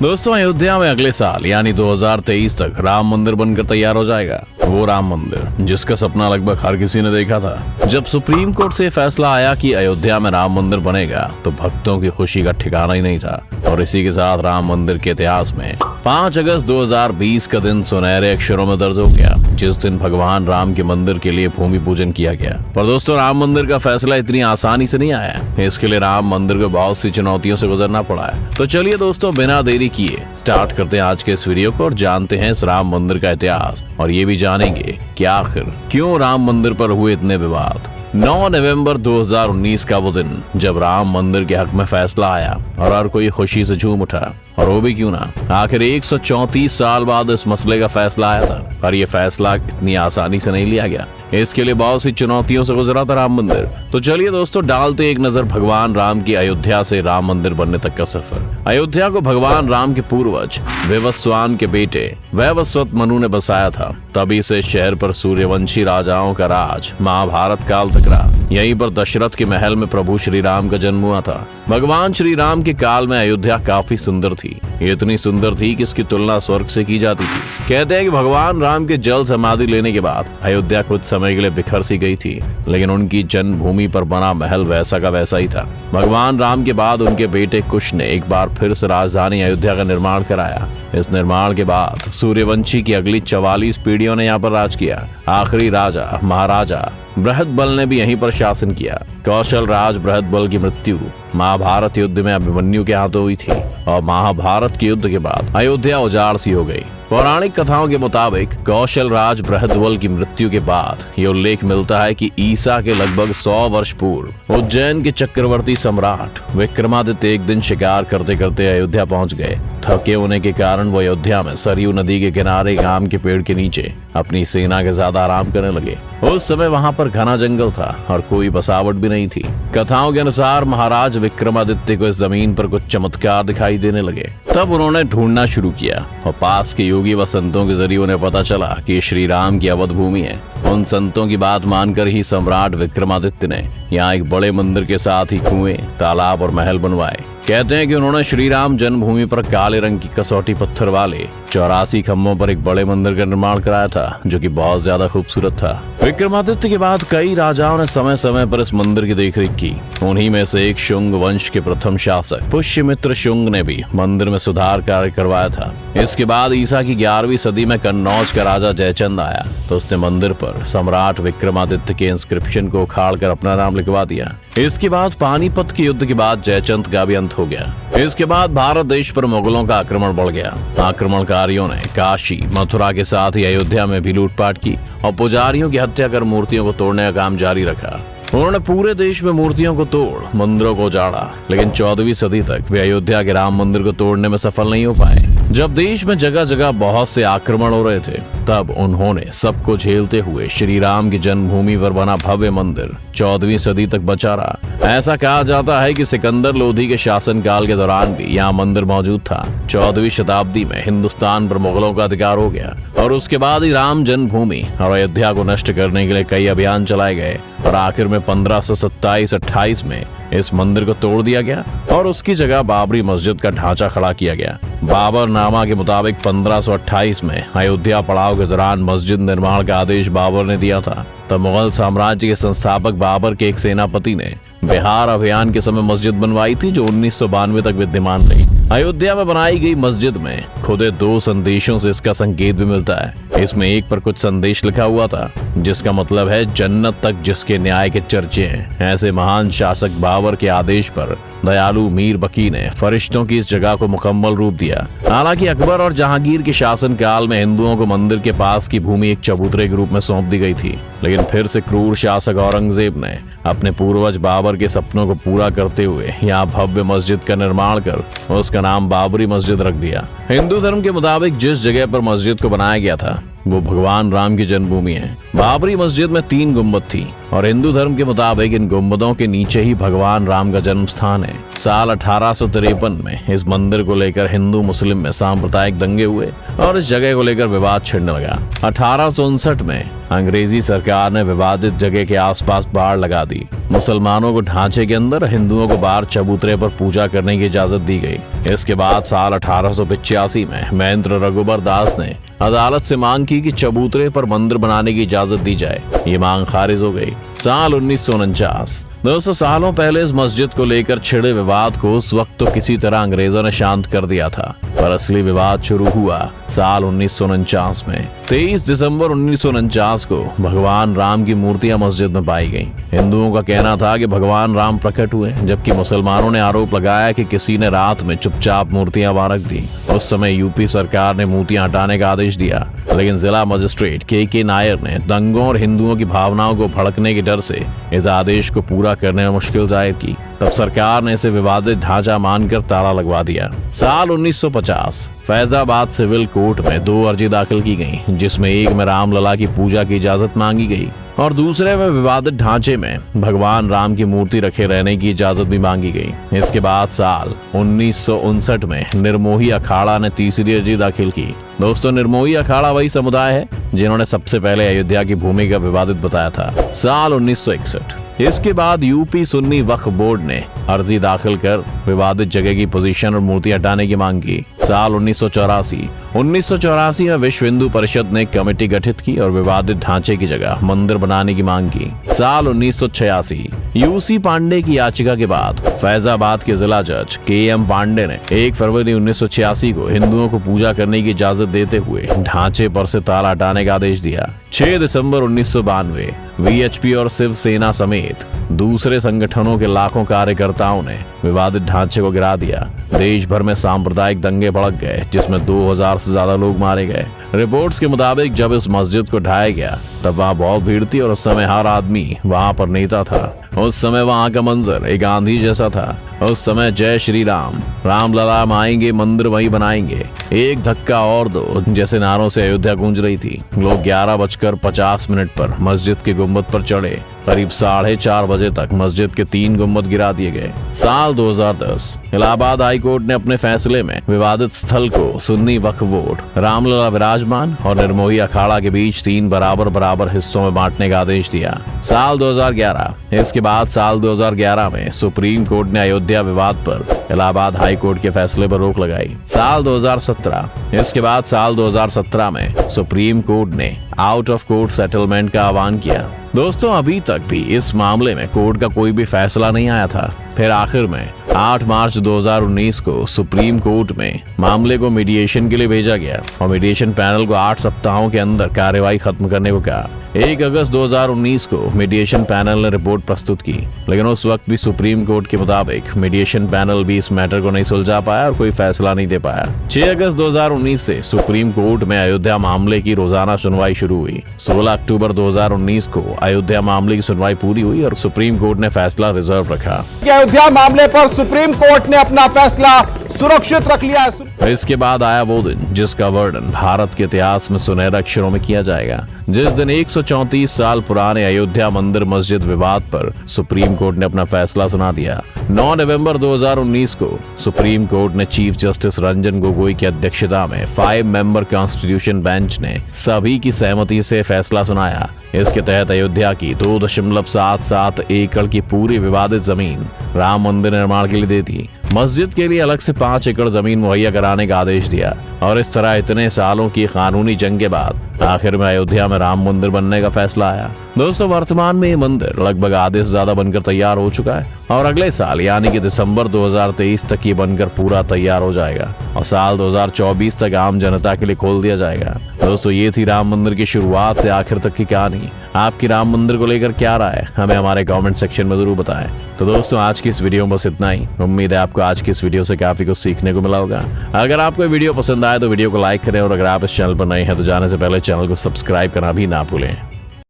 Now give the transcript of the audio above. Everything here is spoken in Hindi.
दोस्तों, अयोध्या में अगले साल यानी 2023 तक राम मंदिर बनकर तैयार हो जाएगा। वो राम मंदिर जिसका सपना लगभग हर किसी ने देखा था। जब सुप्रीम कोर्ट से फैसला आया कि अयोध्या में राम मंदिर बनेगा तो भक्तों की खुशी का ठिकाना ही नहीं था। और इसी के साथ राम मंदिर के इतिहास में 5 अगस्त 2020 का दिन सुनहरे अक्षरों में दर्ज हो गया, जिस दिन भगवान राम के मंदिर के लिए भूमि पूजन किया गया। पर दोस्तों, राम मंदिर का फैसला इतनी आसानी से नहीं आया। इसके लिए राम मंदिर को बहुत सी चुनौतियों से गुजरना पड़ा है। तो चलिए दोस्तों, बिना देरी किए स्टार्ट करते हैं आज के इस वीडियो को और जानते हैं इस राम मंदिर का इतिहास। और ये भी जानेंगे कि आखिर क्यों राम मंदिर पर हुए इतने विवाद। 9 नवंबर 2019 का वो दिन जब राम मंदिर के हक में फैसला आया और हर कोई खुशी से झूम उठा। और वो भी क्यों ना, आखिर 134 साल बाद इस मसले का फैसला आया था। पर यह फैसला इतनी आसानी से नहीं लिया गया। इसके लिए बहुत सी चुनौतियों से गुजरा था राम मंदिर। तो चलिए दोस्तों, डालते एक नजर भगवान राम की अयोध्या से राम मंदिर बनने तक का सफर। अयोध्या को भगवान राम के पूर्वज विवस्वान के बेटे वैवस्वत मनु ने बसाया था। तभी से शहर पर सूर्यवंशी राजाओं का राज महाभारत काल तक रहा। यहीं पर दशरथ के महल में प्रभु श्री राम का जन्म हुआ था। भगवान श्री राम के काल में अयोध्या काफी सुंदर थी। ये इतनी सुंदर थी कि इसकी तुलना स्वर्ग से की जाती थी। कहते हैं कि भगवान राम के जल समाधि लेने के बाद अयोध्या कुछ समय के लिए बिखर सी गई थी, लेकिन उनकी जन्मभूमि पर बना महल वैसा का वैसा ही था। भगवान राम के बाद उनके बेटे कुश ने एक बार फिर से राजधानी अयोध्या का निर्माण कराया। इस निर्माण के बाद सूर्यवंशी की अगली 44 पीढ़ियों ने यहाँ पर राज किया। आखिरी राजा महाराजा बृहदबल ने भी यहीं पर शासन किया। कौशल राज बृहदबल की मृत्यु महाभारत युद्ध में अभिमन्यु के हाथों हुई थी और महाभारत के युद्ध के बाद अयोध्या उजाड़ सी हो गई। पौराणिक कथाओं के मुताबिक कौशल राज बृहदबल की मृत्यु के बाद ये उल्लेख मिलता है कि ईसा के लगभग 100 वर्ष पूर्व उज्जैन के चक्रवर्ती सम्राट विक्रमादित्य एक दिन शिकार करते करते अयोध्या पहुंच गए। थके होने के कारण वो अयोध्या में सरयू नदी के किनारे एक आम के पेड़ के नीचे अपनी सेना के साथ आराम करने लगे। उस समय वहां पर घना जंगल था और कोई बसावट भी नहीं थी। कथाओं के अनुसार महाराज विक्रमादित्य को इस जमीन पर कुछ चमत्कार दिखाई देने लगे। तब उन्होंने ढूंढना शुरू किया और पास के योगी व संतों के जरिए उन्हें पता चला कि श्री राम की अवध भूमि है। उन संतों की बात मानकर ही सम्राट विक्रमादित्य ने यहाँ एक बड़े मंदिर के साथ ही कुएं, तालाब और महल बनवाए। कहते हैं कि उन्होंने श्री राम जन्मभूमि पर काले रंग की कसौटी पत्थर वाले 84 खम्भों पर एक बड़े मंदिर का निर्माण कराया था, जो कि बहुत ज्यादा खूबसूरत था। विक्रमादित्य के बाद कई राजाओं ने समय समय पर इस मंदिर की देखरेख की। उन्हीं में से एक शुंग वंश के प्रथम शासक पुष्यमित्र शुंग ने भी मंदिर में सुधार कार्य करवाया था। इसके बाद ईसा की 11वीं सदी में कन्नौज का राजा जयचंद आया तो उसने मंदिर पर सम्राट विक्रमादित्य के इंस्क्रिप्शन को उखाड़ कर अपना नाम लिखवा दिया। इसके बाद पानीपत के युद्ध के बाद जयचंद का भी अंत हो गया। इसके बाद भारत देश पर मुगलों का आक्रमण बढ़ गया। आक्रमणकारियों ने काशी, मथुरा के साथ ही अयोध्या में भी लूटपाट की और पुजारियों की हत्या कर मूर्तियों को तोड़ने का काम जारी रखा। उन्होंने पूरे देश में मूर्तियों को तोड़ मंदिरों को उजाड़ा, लेकिन 14वीं सदी तक वे अयोध्या के राम मंदिर को तोड़ने में सफल नहीं हो पाए। जब देश में जगह जगह बहुत से आक्रमण हो रहे थे, तब उन्होंने सबको झेलते हुए श्री राम की जन्मभूमि पर बना भव्य मंदिर 14वीं सदी तक बचा रहा। ऐसा कहा जाता है कि सिकंदर लोधी के शासनकाल के दौरान भी यहाँ मंदिर मौजूद था। 14वीं शताब्दी में हिंदुस्तान पर मुगलों का अधिकार हो गया और उसके बाद ही राम जन्मभूमि और अयोध्या को नष्ट करने के लिए कई अभियान चलाए गए और आखिर में 1527-28 में इस मंदिर को तोड़ दिया गया और उसकी जगह बाबरी मस्जिद का ढांचा खड़ा किया गया। बाबर नामा के मुताबिक 1528 में अयोध्या पड़ाव के दौरान मस्जिद निर्माण का आदेश बाबर ने दिया था। तब मुगल साम्राज्य के संस्थापक बाबर के एक सेनापति ने बिहार अभियान के समय मस्जिद बनवाई थी, जो 1992 तक विद्यमान रही। अयोध्या में बनाई गई मस्जिद में खुदे 2 संदेशों से इसका संकेत भी मिलता है। इसमें एक पर कुछ संदेश लिखा हुआ था, जिसका मतलब है जन्नत तक जिसके न्याय के चर्चे हैं। ऐसे महान शासक बाबर के आदेश पर दयालु मीर बकी ने फरिश्तों की इस जगह को मुकम्मल रूप दिया। हालांकि अकबर और जहांगीर के शासन काल में हिंदुओं को मंदिर के पास की भूमि एक चबूतरे के रूप में सौंप दी गई थी, लेकिन फिर से क्रूर शासक औरंगजेब ने अपने पूर्वज बाबर के सपनों को पूरा करते हुए यहाँ भव्य मस्जिद का निर्माण कर उसका नाम बाबरी मस्जिद रख दिया। हिंदू धर्म के मुताबिक जिस जगह पर मस्जिद को बनाया गया था वो भगवान राम की जन्मभूमि है। बाबरी मस्जिद में 3 गुम्बद थी और हिंदू धर्म के मुताबिक इन गुम्बदों के नीचे ही भगवान राम का जन्म स्थान है। साल 1853 में इस मंदिर को लेकर हिंदू मुस्लिम में सांप्रदायिक दंगे हुए और इस जगह को लेकर विवाद छिड़ने लगा। 1859 में अंग्रेजी सरकार ने विवादित जगह के आसपास बाड़ लगा दी। मुसलमानों को ढांचे के अंदर, हिंदुओं को बाहर चबूतरे पर पूजा करने की इजाजत दी गई। इसके बाद साल 1885 में महेंद्र रघुबर दास ने अदालत से मांग की कि चबूतरे पर मंदिर बनाने की इजाजत दी जाए। ये मांग खारिज हो गई। साल 1949। 200 सालों पहले इस मस्जिद को लेकर छिड़े विवाद को उस वक्त तो किसी तरह अंग्रेजों ने शांत कर दिया था, पर असली विवाद शुरू हुआ साल 1949 में। 23 दिसंबर 1949 को भगवान राम की मूर्तियां मस्जिद में पाई गईं। हिंदुओं का कहना था कि भगवान राम प्रकट हुए, जबकि मुसलमानों ने आरोप लगाया कि किसी ने रात में चुपचाप मूर्तियां वहां रख दी। उस समय यूपी सरकार ने मूर्तियां हटाने का आदेश दिया, लेकिन जिला मजिस्ट्रेट के नायर ने दंगों और हिंदुओं की भावनाओं को भड़कने के डर से इस आदेश को पूरा करने में मुश्किल जाहिर की। तब सरकार ने इसे विवादित ढांचा मानकर ताला लगवा दिया। साल 1950। फैजाबाद सिविल कोर्ट में 2 अर्जी दाखिल की गई, जिसमें एक में रामलला की पूजा की इजाजत मांगी गई और दूसरे में विवादित ढांचे में भगवान राम की मूर्ति रखे रहने की इजाजत भी मांगी गई। इसके बाद साल 1959 में निर्मोही अखाड़ा ने तीसरी अर्जी दाखिल की। दोस्तों, निर्मोही अखाड़ा वही समुदाय है जिन्होंने सबसे पहले अयोध्या की भूमि का विवादित बताया था। साल 1961। इसके बाद यूपी सुन्नी वक्फ बोर्ड ने अर्जी दाखिल कर विवादित जगह की पोजीशन और मूर्ति हटाने की मांग की। साल 1984 में विश्व हिंदू परिषद ने कमेटी गठित की और विवादित ढांचे की जगह मंदिर बनाने की मांग की। साल 1986। यूसी पांडे की याचिका के बाद फैजाबाद के जिला जज KM पांडे ने 1 फरवरी 1986 को हिंदुओं को पूजा करने की इजाजत देते हुए ढांचे पर से ताला हटाने का आदेश दिया। 6 दिसंबर 1992। VHP और शिवसेना समेत दूसरे संगठनों के लाखों कार्यकर्ताओं ने विवादित ढांचे को गिरा दिया। देश भर में सांप्रदायिक दंगे भड़क गए, जिसमें 2000 से ज्यादा लोग मारे गए। रिपोर्ट्स के मुताबिक जब इस मस्जिद को ढाया गया तब वहाँ बहुत भीड़ थी और उस समय हर आदमी वहाँ पर नेता था। उस समय वहाँ का मंजर एक आंधी जैसा था। उस समय जय श्री राम, रामलला आएंगे, मंदिर वही बनाएंगे, एक धक्का और दो जैसे नारों से अयोध्या गूंज रही थी। लोग 11:50 पर मस्जिद के गुम्बद पर चढ़े। करीब 4:30 बजे तक मस्जिद के 3 गुम्बद गिरा दिए गए। साल 2010। इलाहाबाद हाई कोर्ट ने अपने फैसले में विवादित स्थल को सुन्नी वक्फ बोर्ड, रामलला विराजमान और निर्मोही अखाड़ा के बीच 3 बराबर हिस्सों में बांटने का आदेश दिया। साल 2011। इसके बाद साल 2011 में सुप्रीम कोर्ट ने अयोध्या विवाद पर इलाहाबाद हाई कोर्ट के फैसले पर रोक लगाई। साल 2017। इसके बाद साल 2017 में सुप्रीम कोर्ट ने आउट ऑफ कोर्ट सेटलमेंट का आह्वान किया। दोस्तों, अभी तक भी इस मामले में कोर्ट का कोई भी फैसला नहीं आया था। फिर आखिर में 8 मार्च 2019 को सुप्रीम कोर्ट में मामले को मीडिएशन के लिए भेजा गया और मीडिएशन पैनल को 8 सप्ताहों के अंदर कार्यवाही खत्म करने को कहा। 1 अगस्त 2019 को मीडिएशन पैनल ने रिपोर्ट प्रस्तुत की, लेकिन उस वक्त भी सुप्रीम कोर्ट के मुताबिक मीडिएशन पैनल भी इस मैटर को नहीं सुलझा पाया और कोई फैसला नहीं दे पाया। 6 अगस्त 2019 से सुप्रीम कोर्ट में अयोध्या मामले की रोजाना सुनवाई शुरू हुई। 16 अक्टूबर 2019 को अयोध्या मामले की सुनवाई पूरी हुई और सुप्रीम कोर्ट ने फैसला रिजर्व रखा। अयोध्या मामले पर सुप्रीम कोर्ट ने अपना फैसला सुरक्षित रख लिया है। इसके बाद आया वो दिन जिसका वर्णन भारत के इतिहास में सुनहरे अक्षरों में किया जाएगा, जिस दिन 134 साल पुराने अयोध्या मंदिर मस्जिद विवाद पर सुप्रीम कोर्ट ने अपना फैसला सुना दिया। 9 नवंबर 2019 को सुप्रीम कोर्ट ने चीफ जस्टिस रंजन गोगोई की अध्यक्षता में 5 मेंबर कॉन्स्टिट्यूशन बेंच ने सभी की सहमति से फैसला सुनाया। इसके तहत अयोध्या की 2.77 एकड़ की पूरी विवादित जमीन राम मंदिर निर्माण के लिए दे दी। मस्जिद के लिए अलग से 5 एकड़ जमीन मुहैया कराने का आदेश दिया और इस तरह इतने सालों की कानूनी जंग के बाद आखिर में अयोध्या में राम मंदिर बनने का फैसला आया। दोस्तों, वर्तमान में ये मंदिर लगभग आधे से ज्यादा बनकर तैयार हो चुका है और अगले साल यानी कि दिसंबर 2023 तक ये बनकर पूरा तैयार हो जाएगा और साल 2024 तक आम जनता के लिए खोल दिया जाएगा। दोस्तों, ये थी राम मंदिर की शुरुआत से आखिर तक की कहानी। आपकी राम मंदिर को लेकर क्या राय है, हमें हमारे कमेंट सेक्शन में जरूर बताएं। तो दोस्तों, आज की इस वीडियो में बस इतना ही। उम्मीद है आपको आज की इस वीडियो से काफी कुछ सीखने को मिला होगा। अगर आपको वीडियो पसंद आए तो वीडियो को लाइक करें और अगर आप इस चैनल पर नए हैं तो जाने से पहले चैनल को सब्सक्राइब करना भी ना भूलें।